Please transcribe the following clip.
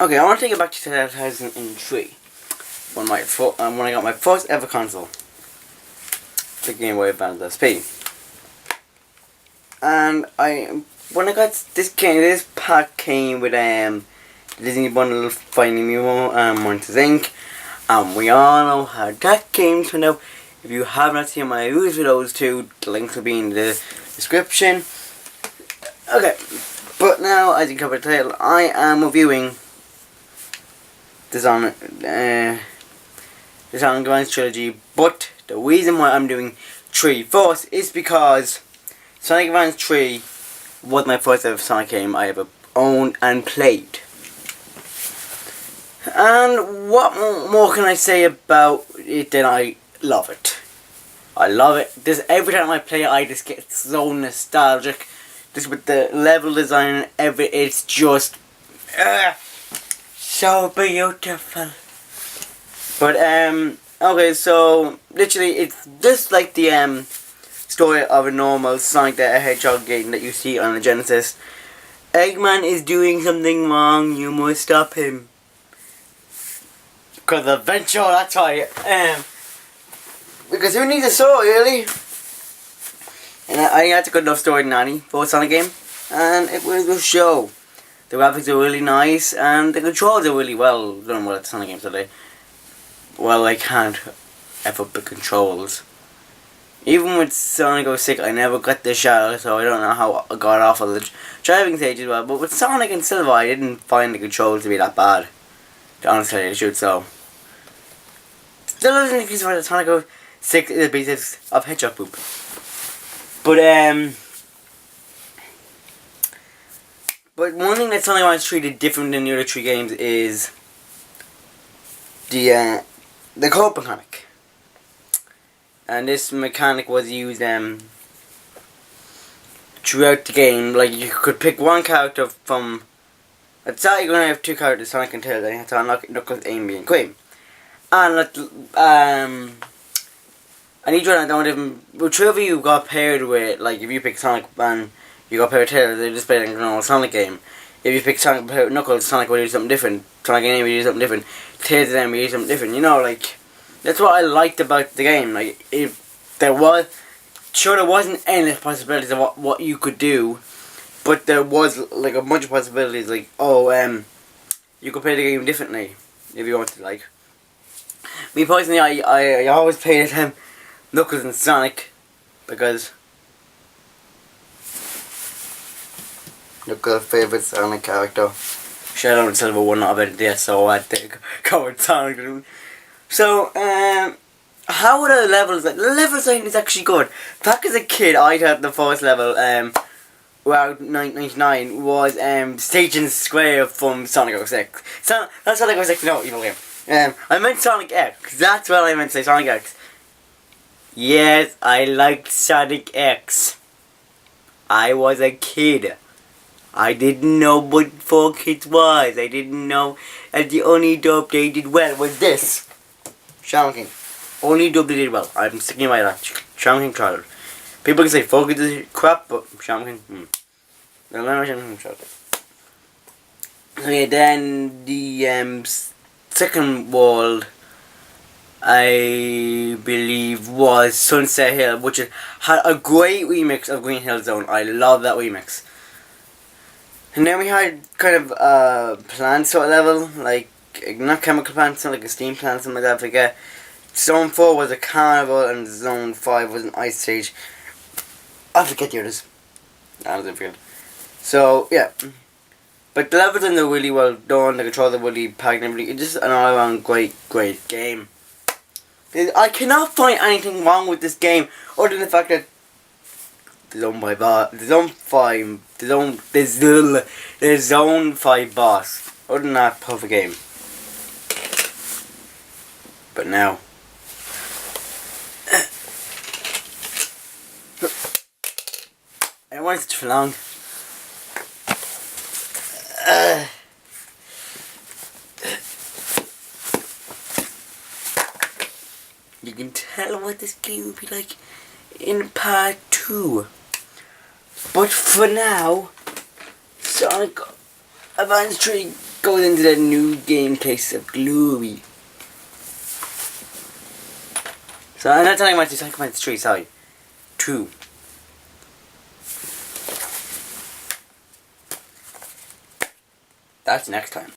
Okay, I want to take it back to 2003 when I got my first ever console, the Game Boy Advance SP. And when I got this pack came with Disney bundle, Finding Nemo, and Monsters Inc. And we all know how that game turned out. If you have not seen my reviews for those two, the links will be in the description. Okay, but now, as you covered the title, I am reviewing the Sonic Advance trilogy. But the reason why I'm doing 3 first is because Sonic Advance 3 was my first ever Sonic game I ever owned and played. And what more can I say about it than I love it. I love it. Every time I play it, I just get so nostalgic. Just with the level design and everything, it's just so beautiful. But okay, so literally it's just like the story of a normal Sonic the Hedgehog game that you see on the Genesis. Eggman is doing something wrong, you must stop him. Because adventure, that's why. Because who needs a story, really? And I think that's a good enough story, Nanny, for a Sonic game. And it was a show. The graphics are really nice, and the controls are really well done with Sonic games today. Well, I can't F up the controls. Even with Sonic 06, I never got the shot, so I don't know how I got off of the driving stage as well. But with Sonic and Silver, I didn't find the controls to be that bad. Honestly, I should so. Still doesn't increase for the Sonic 06 is the basis of Hedgehog Poop. But one thing that Sonic Advance treated different than the other 3 games is the co-op mechanic. And this mechanic was used throughout the game. Like, you could pick one character from... I thought you were going to have 2 characters, Sonic and Tails, and you had to unlock Knuckles, Amy, and Queen. And each one of them, whichever you got paired with, like if you pick Sonic and you got paired with Tails, they just play like a normal Sonic game. If you pick Sonic paired with Knuckles, Sonic will do something different. Sonic and Amy will do something different. Tails and Amy will do something different. You know, like, that's what I liked about the game. Like, there wasn't endless possibilities of what you could do, but there was like a bunch of possibilities. Like, you could play the game differently if you wanted. Like, me personally, I always played Knuckles and Sonic because Knuckles' favourite Sonic character. Shadow and Silver were not about it, so I had to go with Sonic. So, how are the levels? Like, the level design is actually good. Back as a kid, I thought the first level, Route 99 was Station Square from Sonic 06. So, that's Sonic 06, no, evil game. I meant Sonic X. That's what I meant to say, Sonic X. Yes, I liked Sonic X. I was a kid. I didn't know what 4Kids was. I didn't know that the only dub they did well was this. Shaman King. Only dub they did well. I'm sticking by that. Shaman King trial. People can say 4Kids is crap, but Shaman King, No, Shaman King trial. Okay, then the second world, I believe, was Sunset Hill, which had a great remix of Green Hill Zone. I love that remix. And then we had kind of a plant sort of level, like, not chemical plant, like a steam plant, something like that, I forget. Zone 4 was a carnival, and Zone 5 was an ice stage. I forget the others. I don't forget. So, yeah. But the levels are really well done, the controls are really packed and everything. It's just an all-around great game. I cannot find anything wrong with this game, other than the fact that the Zone 5 boss. Other than that, perfect game. But now, I wanted it for long. You can tell what this game will be like in part 2. But for now, Sonic Advance 3 goes into the new game case of Glory. So I'm not telling you much, it's like 3, sorry. 2. That's next time.